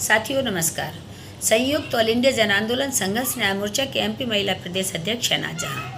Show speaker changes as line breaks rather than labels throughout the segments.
साथियों नमस्कार। संयुक्त ऑल इंडिया जन आंदोलन संघर्ष न्याय मोर्चा के एमपी महिला प्रदेश अध्यक्ष शहनाज जहां।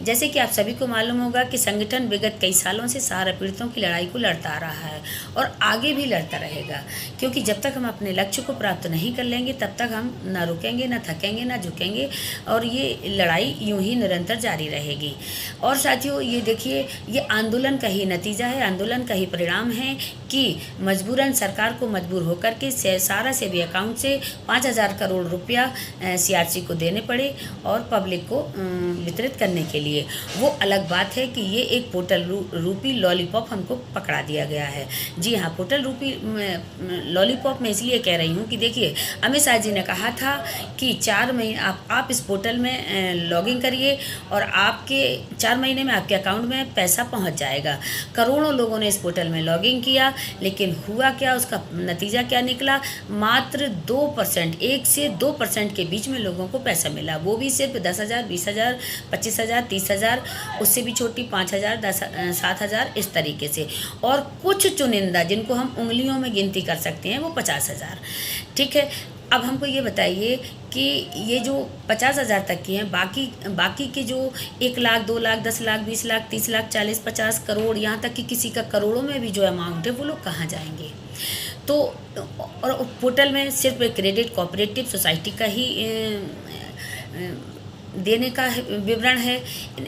जैसे कि आप सभी को मालूम होगा कि संगठन विगत कई सालों से सहारा पीड़ितों की लड़ाई को लड़ता आ रहा है और आगे भी लड़ता रहेगा, क्योंकि जब तक हम अपने लक्ष्य को प्राप्त नहीं कर लेंगे तब तक हम ना रुकेंगे, ना थकेंगे, ना झुकेंगे और ये लड़ाई यूं ही निरंतर जारी रहेगी। और साथियों ये देखिए, ये आंदोलन का ही नतीजा है, आंदोलन का ही परिणाम है कि मजबूरन सरकार को मजबूर होकर के सारा सेवी अकाउंट से 5,000 करोड़ रुपया सीआरसी को देने पड़े और पब्लिक को वितरित करने के लिए। वो अलग बात है कि ये एक पोर्टल रूपी लॉलीपॉप हमको पकड़ा दिया गया है। जी हाँ, पोर्टल रूपी लॉलीपॉप मैं इसलिए कह रही हूँ कि देखिए, अमित शाह जी ने कहा था कि 4 महीने आप इस पोर्टल में लॉगिन करिए और आपके 4 महीने में आपके अकाउंट में पैसा पहुँच जाएगा। करोड़ों लोगों ने इस पोर्टल में लॉगिन किया, लेकिन हुआ क्या, उसका नतीजा क्या निकला? मात्र 2%, 1 से 2% के बीच में लोगों को पैसा मिला, वो भी सिर्फ 10,000, 20,000, 25,000, 30,000, उससे भी छोटी 5,000, 7,000 इस तरीके से। और कुछ चुनिंदा जिनको हम उंगलियों में गिनती कर सकते हैं वो 50,000। ठीक है, अब हमको ये बताइए कि ये जो 50,000 तक की हैं, बाकी के जो 1 लाख, 2 लाख, 10 लाख, 20 लाख, 30 लाख, 40, 50 करोड़, यहाँ तक कि किसी का करोड़ों में भी जो अमाउंट है वो लोग कहाँ जाएंगे? तो और पोर्टल में सिर्फ क्रेडिट कोऑपरेटिव सोसाइटी का ही देने का विवरण है।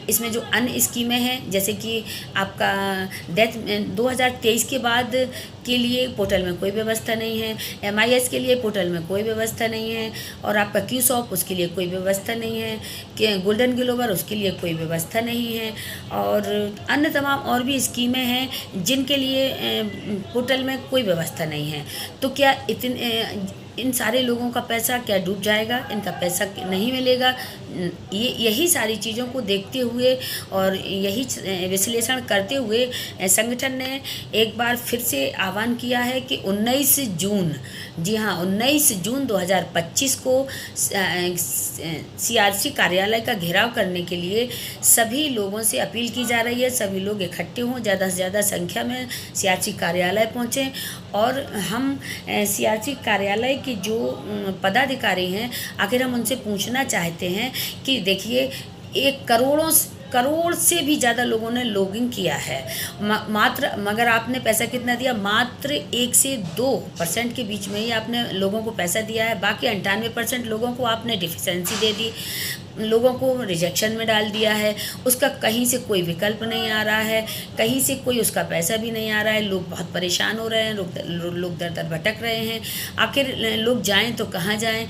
इसमें जो अन्य स्कीमें हैं, जैसे कि आपका डेथ 2023 के बाद के लिए पोर्टल में कोई व्यवस्था नहीं है, MIS के लिए पोर्टल में कोई व्यवस्था नहीं है, और आपका क्यूसॉप उसके लिए कोई व्यवस्था नहीं है, कि गोल्डन ग्लोबल उसके लिए कोई व्यवस्था नहीं है, और अन्य तमाम और भी स्कीमें हैं जिनके लिए पोर्टल में कोई व्यवस्था नहीं है। तो क्या इन सारे लोगों का पैसा क्या डूब जाएगा? इनका पैसा नहीं मिलेगा? यही सारी चीज़ों को देखते हुए और यही विश्लेषण करते हुए संगठन ने एक बार फिर से आह्वान किया है कि 19 जून, जी हाँ 19 जून 2025 को CRC कार्यालय का घेराव करने के लिए सभी लोगों से अपील की जा रही है। सभी लोग इकट्ठे हों, ज़्यादा से ज़्यादा संख्या में CRC कार्यालय पहुँचें और हम CRC कार्यालय के जो पदाधिकारी हैं, आखिर हम उनसे पूछना चाहते हैं कि देखिए, 1 करोड़ से भी ज़्यादा लोगों ने लॉगिन किया है, मगर आपने पैसा कितना दिया? मात्र 1 से 2% के बीच में ही आपने लोगों को पैसा दिया है। बाकी 98% लोगों को आपने डिफिशेंसी दे दी, लोगों को रिजेक्शन में डाल दिया है। उसका कहीं से कोई विकल्प नहीं आ रहा है, कहीं से कोई उसका पैसा भी नहीं आ रहा है। लोग बहुत परेशान हो रहे हैं, लोग दर दर भटक रहे हैं। आखिर लोग जाएं तो कहाँ जाएं?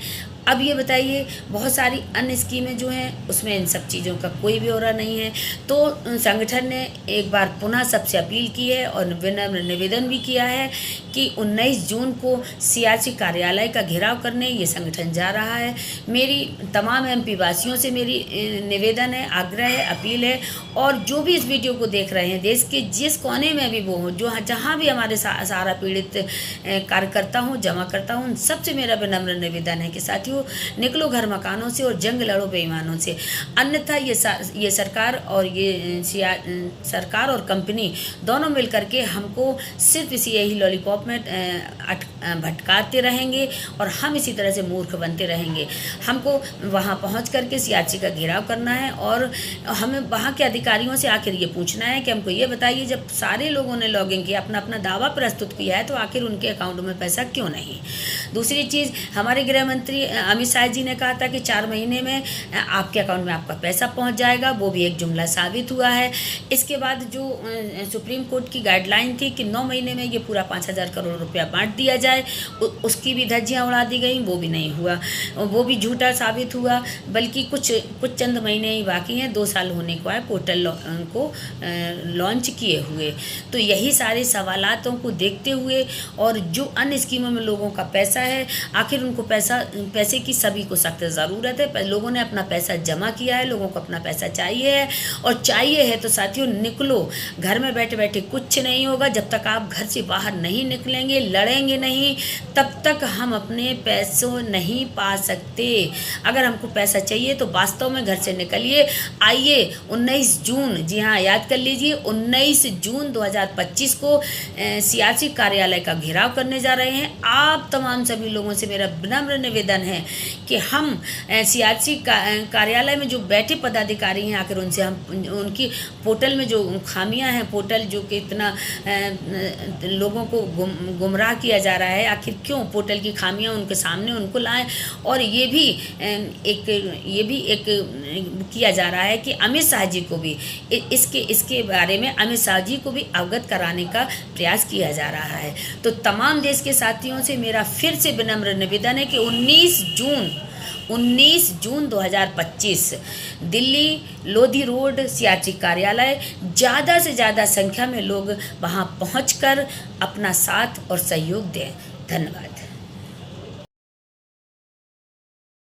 अब ये बताइए, बहुत सारी अन्य स्कीमें जो हैं उसमें इन सब चीज़ों का कोई ब्यौरा नहीं है। तो संगठन ने एक बार पुनः सबसे अपील की है और विनम्र निवेदन भी किया है कि 19 जून को CRC कार्यालय का घेराव करने ये संगठन जा रहा है। मेरी तमाम MP वासियों से मेरी निवेदन है, आग्रह है, अपील है, और जो भी इस वीडियो को देख रहे हैं, देश के जिस कोने में भी वो हो, जहाँ भी हमारे सहारा पीड़ित कार्यकर्ता हूँ, जमा करता हूँ, उन सबसे मेरा विनम्र निवेदन है कि साथियों निकलो घर मकानों से और जंग लड़ो बेईमानों से। अन्यथा ये सरकार और कंपनी दोनों मिलकर के हमको सिर्फ यही लॉलीपॉप में भटकाते रहेंगे और हम इसी तरह से मूर्ख बनते रहेंगे। हमको वहां पहुंच करके CRC का घेराव करना है और हमें वहां के अधिकारियों से आखिर ये पूछना है कि हमको ये बताइए, जब सारे लोगों ने लॉगिन किया, अपना अपना दावा प्रस्तुत किया है, तो आखिर उनके अकाउंट में पैसा क्यों नहीं? दूसरी चीज़, हमारे गृह मंत्री अमित शाह जी ने कहा था कि 4 महीने में आपके अकाउंट में आपका पैसा पहुंच जाएगा, वो भी एक जुमला साबित हुआ है। इसके बाद जो सुप्रीम कोर्ट की गाइडलाइन थी कि 9 महीने में ये पूरा 5,000 करोड़ रुपया बांट दिया जाए, उसकी भी धज्जियां उड़ा दी गई, वो भी नहीं हुआ, वो भी झूठा साबित हुआ। बल्कि कुछ चंद महीने ही बाकी हैं, 2 साल होने को है पोर्टल को लॉन्च किए हुए। तो यही सारे सवालातों को देखते हुए और जो अन्य स्कीमों में लोगों का पैसा है, आखिर उनको पैसे की सभी को सख्त ज़रूरत है। लोगों ने अपना पैसा जमा किया है, लोगों को अपना पैसा चाहिए है, और चाहिए है तो साथियों निकलो। घर में बैठे बैठे कुछ नहीं होगा। जब तक आप घर से बाहर नहीं निकलेंगे, लड़ेंगे नहीं, तब तक हम अपने पैसों नहीं पा सकते। अगर हमको पैसा चाहिए तो तो वास्तव में घर से निकलिए। आइए 19 जून, जी हाँ याद कर लीजिए, 19 जून 2025 को सियासी कार्यालय का घेराव करने जा रहे हैं। आप तमाम सभी लोगों से मेरा विनम्र निवेदन है कि हम सियासी कार्यालय में जो बैठे पदाधिकारी हैं, आखिर उनसे हम उनकी पोर्टल में जो खामियां हैं, पोर्टल जो कि इतना लोगों को गुमराह किया जा रहा है, आखिर क्यों पोर्टल की खामियां उनके सामने उनको लाएं। और ये भी एक किया जा रहा है कि अमित शाह जी को भी इसके बारे में अमित शाह जी को भी अवगत कराने का प्रयास किया जा रहा है। तो तमाम देश के साथियों से मेरा फिर से विनम्र निवेदन है कि 19 जून 2025 दिल्ली लोधी रोड सियासी कार्यालय, ज़्यादा से ज़्यादा संख्या में लोग वहां पहुंचकर अपना साथ और सहयोग दें। धन्यवाद।